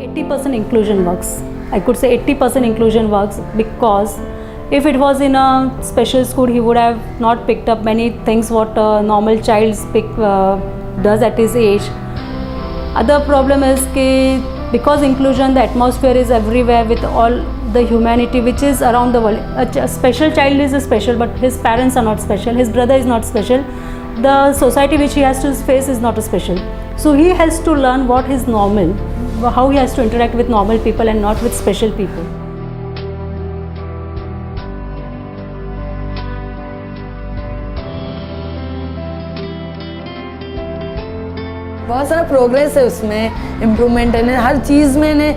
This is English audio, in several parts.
80% inclusion works. I could say 80% inclusion works because if it was in a special school, he would have not picked up many things what a normal child does at his age. Other problem is because inclusion, the atmosphere is everywhere with all the humanity which is around the world. A special child is a special, but his parents are not special, his brother is not special, the society which he has to face is not a special. So he has to learn what is normal, how he has to interact with normal people and not with special people. बहुत सारा progress है उसमें, improvement है हर चीज़ में ने।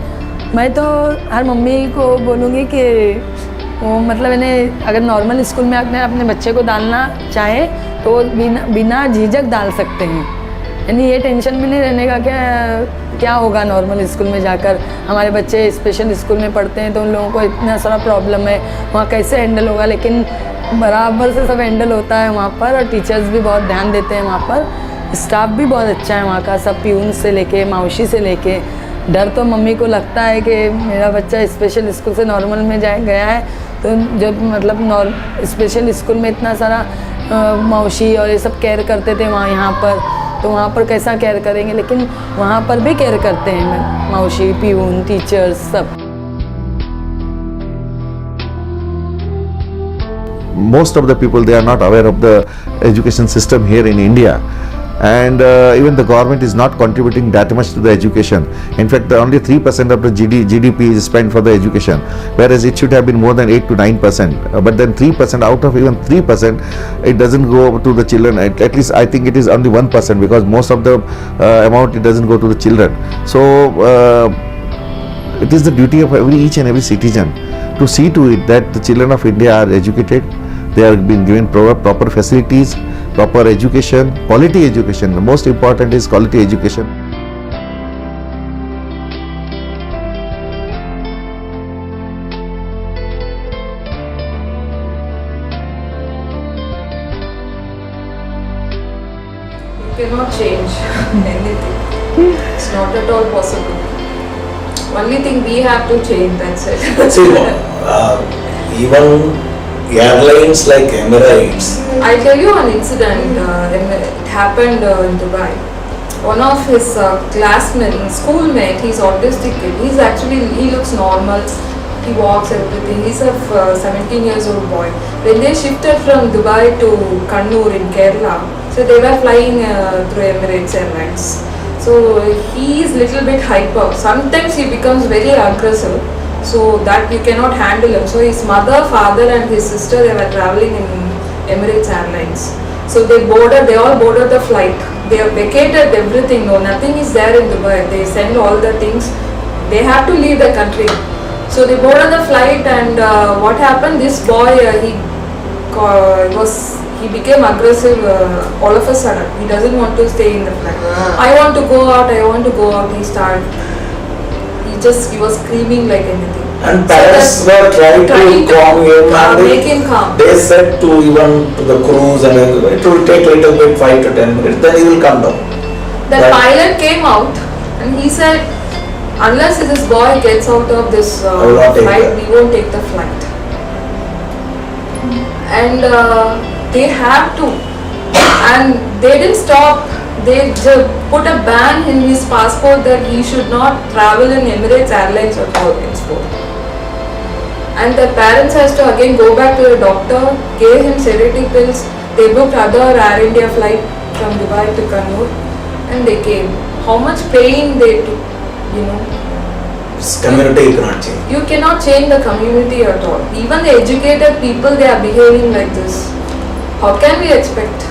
मैं तो हर mummy को बोलूँगी कि वो मतलब इन्हें अगर नॉर्मल स्कूल में अपने बच्चे को डालना चाहे तो बिना झिझक डाल सकते हैं। यानी ये टेंशन भी नहीं रहने का क्या होगा नॉर्मल स्कूल में जाकर। हमारे बच्चे स्पेशल स्कूल में पढ़ते हैं तो उन लोगों को इतना सारा प्रॉब्लम है, वहाँ कैसे हैंडल होगा, लेकिन बराबर से सब हैंडल होता है वहाँ पर और टीचर्स भी बहुत ध्यान देते हैं वहाँ पर। स्टाफ भी बहुत अच्छा है वहाँ का, सब प्यून से लेके मावशी से लेके। डर तो मम्मी को लगता है कि मेरा बच्चा स्पेशल स्कूल से नॉर्मल में गया है तो जब मतलब स्पेशल स्कूल में इतना सारा मावशी और ये सब केयर करते थे वहाँ यहाँ पर, तो वहाँ पर कैसा केयर करेंगे, लेकिन वहाँ पर भी केयर करते हैं मावशी, प्यून, टीचर्स सब। Most of the people, they are not aware of the education system here in India, and even the government is not contributing that much to the education. In fact, only 3% of the GDP is spent for the education, whereas it should have been more than 8 to 9%. But then 3%, out of even 3%, it doesn't go to the children. At least I think it is only 1%, because most of the amount, it doesn't go to the children. So it is the duty of each and every citizen to see to it that the children of India are educated, they are being given proper facilities, proper education, quality education. The most important is quality education. You cannot change anything. It's not at all possible. Only thing we have to change, that's it. See, even airlines like Emirates. I'll tell you an incident. It happened in Dubai. One of his classmates, schoolmate, he's autistic kid. He looks normal. He walks, everything. He's a 17 years old boy. When they shifted from Dubai to Kannur in Kerala, so they were flying through Emirates Airlines. So he is little bit hyper. Sometimes he becomes very aggressive, so that you cannot handle him. So his mother, father and his sister, they were traveling in Emirates Airlines. So they all boarded the flight. They have vacated everything. No, nothing is there in Dubai. They send all the things. They have to leave the country. So they boarded the flight, and what happened? This boy, he became aggressive all of a sudden. He doesn't want to stay in the flight. I want to go out, he started. He was screaming like anything. And parents were trying to calm him and make him calm. They said to the crews, and it will take a little bit, 5 to 10 minutes, then he will come down. The pilot came out and he said, unless this boy gets out of this flight, we won't take the flight. And they have to, and they didn't stop. They put a ban in his passport that he should not travel in Emirates Airlines at all henceforth. And the parents has to again go back to the doctor, gave him sedative pills. They booked other Air India flight from Dubai to Kannur, and they came. How much pain they took, Community you cannot change. You cannot change the community at all. Even the educated people, they are behaving like this. How can we expect?